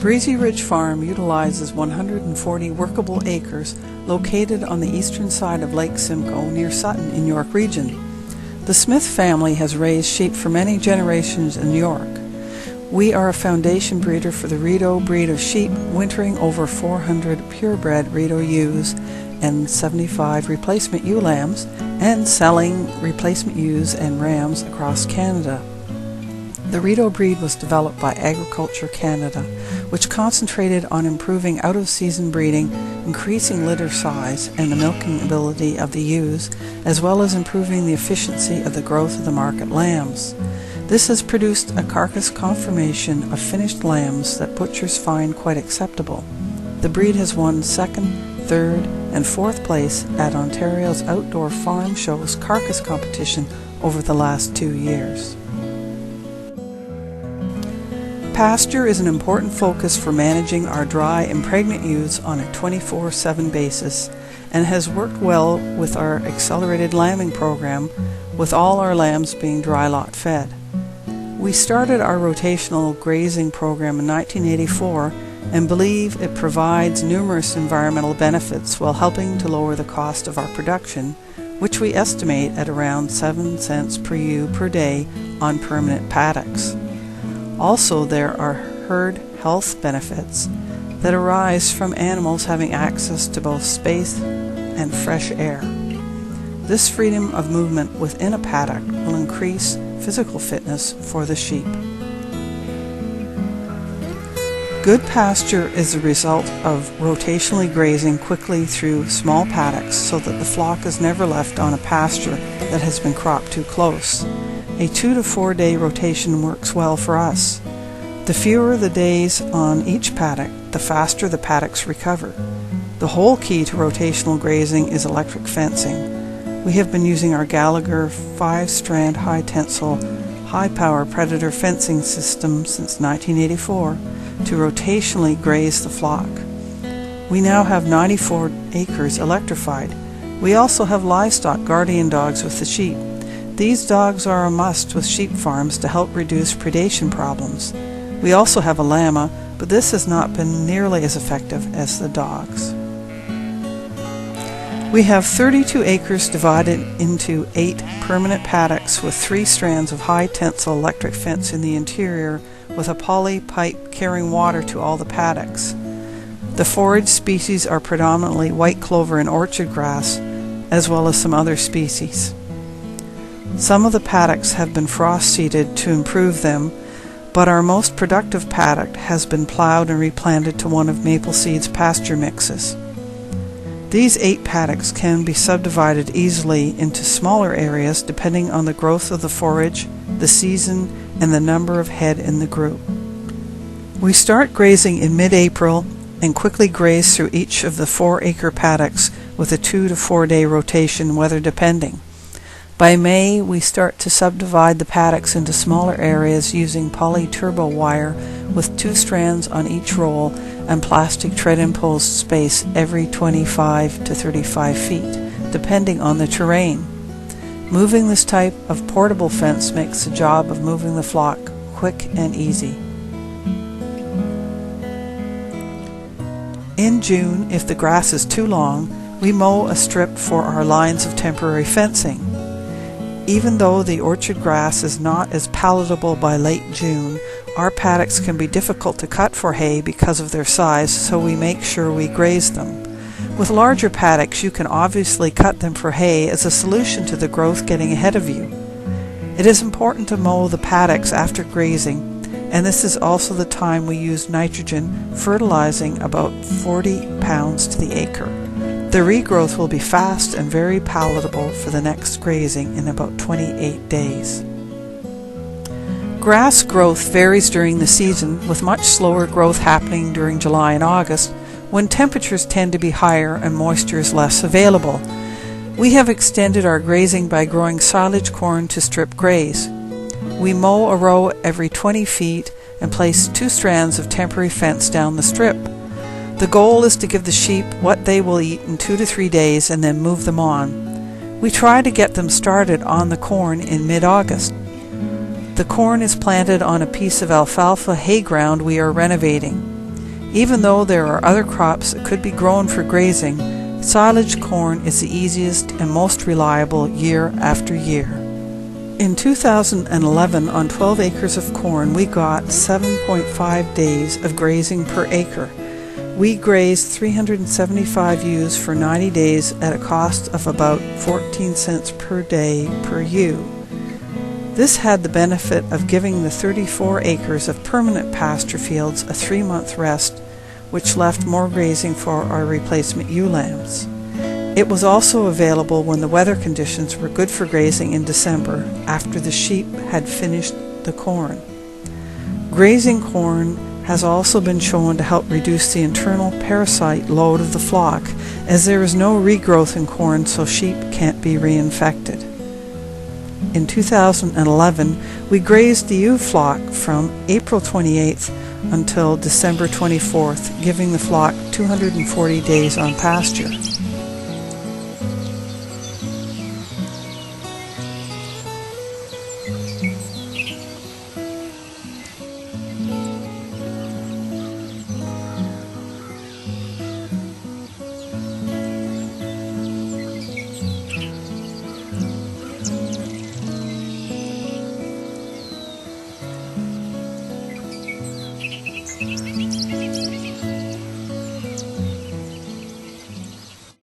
Breezy Ridge Farm utilizes 140 workable acres located on the eastern side of Lake Simcoe near Sutton in York Region. The Smith family has raised sheep for many generations in York. We are a foundation breeder for the Rideau breed of sheep, wintering over 400 purebred Rideau ewes and 75 replacement ewe lambs, and selling replacement ewes and rams across Canada. The Rideau breed was developed by Agriculture Canada, which concentrated on improving out-of-season breeding, increasing litter size and the milking ability of the ewes, as well as improving the efficiency of the growth of the market lambs. This has produced a carcass conformation of finished lambs that butchers find quite acceptable. The breed has won 2nd, 3rd, and 4th place at Ontario's outdoor farm shows carcass competition over the last 2 years. Pasture is an important focus for managing our dry and pregnant ewes on a 24/7 basis and has worked well with our accelerated lambing program, with all our lambs being dry lot fed. We started our rotational grazing program in 1984 and believe it provides numerous environmental benefits while helping to lower the cost of our production, which we estimate at around 7 cents per ewe per day on permanent paddocks. Also, there are herd health benefits that arise from animals having access to both space and fresh air. This freedom of movement within a paddock will increase physical fitness for the sheep. Good pasture is the result of rotationally grazing quickly through small paddocks so that the flock is never left on a pasture that has been cropped too close. A 2 to 4 day rotation works well for us. The fewer the days on each paddock, the faster the paddocks recover. The whole key to rotational grazing is electric fencing. We have been using our Gallagher 5-strand high-tensile, high-power predator fencing system since 1984 to rotationally graze the flock. We now have 94 acres electrified. We also have livestock guardian dogs with the sheep. These dogs are a must with sheep farms to help reduce predation problems. We also have a llama, but this has not been nearly as effective as the dogs. We have 32 acres divided into 8 permanent paddocks with 3 strands of high-tensile electric fence in the interior with a poly pipe carrying water to all the paddocks. The forage species are predominantly white clover and orchard grass, as well as some other species. Some of the paddocks have been frost-seeded to improve them, but our most productive paddock has been plowed and replanted to one of Maple Seed's pasture mixes. These 8 paddocks can be subdivided easily into smaller areas depending on the growth of the forage, the season, and the number of head in the group. We start grazing in mid-April and quickly graze through each of the 4-acre paddocks with a 2 to 4 day rotation, weather depending. By May, we start to subdivide the paddocks into smaller areas using poly-turbo wire with 2 strands on each roll and plastic tread-imposed space every 25 to 35 feet, depending on the terrain. Moving this type of portable fence makes the job of moving the flock quick and easy. In June, if the grass is too long, we mow a strip for our lines of temporary fencing. Even though the orchard grass is not as palatable by late June, our paddocks can be difficult to cut for hay because of their size, so we make sure we graze them. With larger paddocks, you can obviously cut them for hay as a solution to the growth getting ahead of you. It is important to mow the paddocks after grazing, and this is also the time we use nitrogen, fertilizing about 40 pounds to the acre. The regrowth will be fast and very palatable for the next grazing in about 28 days. Grass growth varies during the season, with much slower growth happening during July and August, when temperatures tend to be higher and moisture is less available. We have extended our grazing by growing silage corn to strip graze. We mow a row every 20 feet and place 2 strands of temporary fence down the strip. The goal is to give the sheep what they will eat in 2 to 3 days and then move them on. We try to get them started on the corn in mid-August. The corn is planted on a piece of alfalfa hay ground we are renovating. Even though there are other crops that could be grown for grazing, silage corn is the easiest and most reliable year after year. In 2011, on 12 acres of corn, we got 7.5 days of grazing per acre. We grazed 375 ewes for 90 days at a cost of about 14 cents per day per ewe. This had the benefit of giving the 34 acres of permanent pasture fields a 3-month rest, which left more grazing for our replacement ewe lambs. It was also available when the weather conditions were good for grazing in December, after the sheep had finished the corn. Grazing corn has also been shown to help reduce the internal parasite load of the flock, as there is no regrowth in corn, so sheep can't be reinfected. In 2011, we grazed the ewe flock from April 28th until December 24th, giving the flock 240 days on pasture.